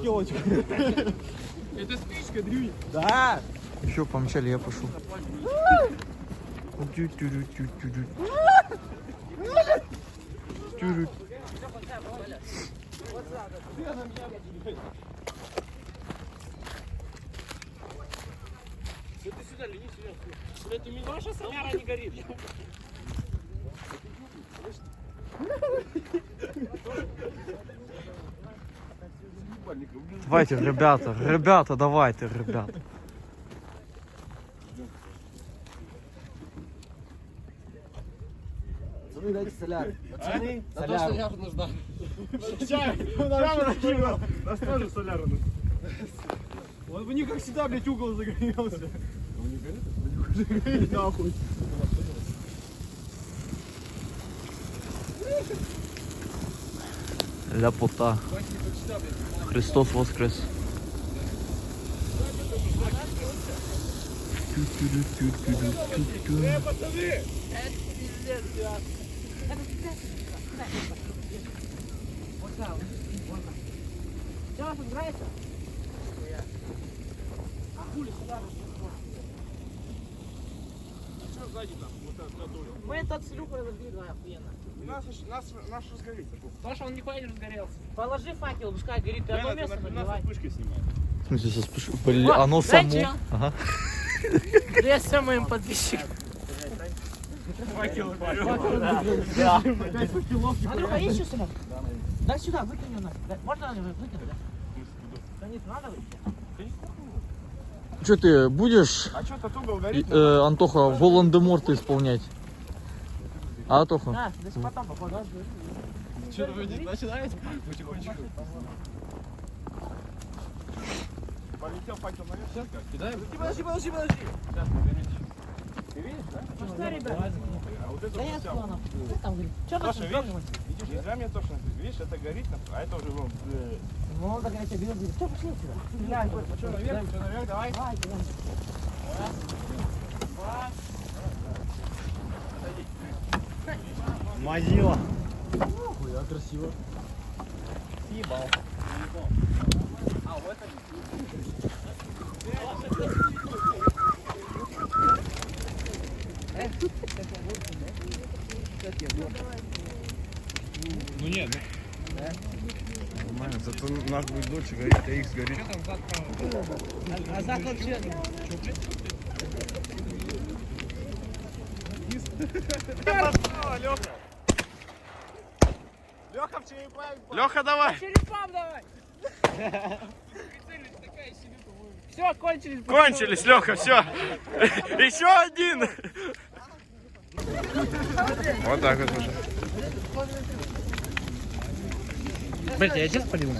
елочка. Это спичка, Дрюнь. Да. Все, помчали, я пошел. Ты сюда, лени сюда. Блядь, у меня ваша соляра не горит. Давайте, ребята, давайте, ребята. Пацаны, дайте соляр. Пацаны, Соляр нужна. Нас тоже соляра нужна. Вот у них как всегда, блядь, угол загорелся. Он не горит? Нахуй. Ляпота. Христос воскрес. Пацаны! Все вас нравится? А хули сюда? А что сзади там? Вот так, Мы тот с Люхой разбили, давай, охуенно. Наш разгорится. потому что он никуда не разгорелся. Положи факел, пускай горит, ты одно место подливай. вспышкой снимает. В смысле, со вспышкой? Блин, Вот, оно знаете, само. Ага. Я сам моим подписчикам. Факел Андрюха, есть еще сюда? Дай сюда, выкинь ее нафиг. Можно выкинуть, да? Да нет, надо выкинуть. Что ты будешь, А что, тут угол горит? Антоха, Волан-де-Морта исполнять? А, Антоха? Да, здесь потом попадешь. Что, вы начинаете? Потихонечку. Полетел факел наверх. Сейчас как? Кидаем? Подожди. Сейчас погорит. Ты видишь, да? Ну что, ребята? А вот это Да я вот вся. слона. Что там горит? Что там Саша, трогать? видишь? Нельзя мне точно. Видишь, это горит, а это уже вон. Ну, так я тебе беру. Что, пошли сюда? Стреляй, Что наверх, давай. давай, давай. Мазила. Хуя, красиво. Съебал. А, вот это. Ну нет, нормально, зато наш будет дольше горит, а их сгорит. А зад вообще... Леха в черепах. Леха, давай. Черепам давай! Все, кончились. Кончились, Леха, все. Еще один. Вот так вот уже. Блять, я сейчас полил.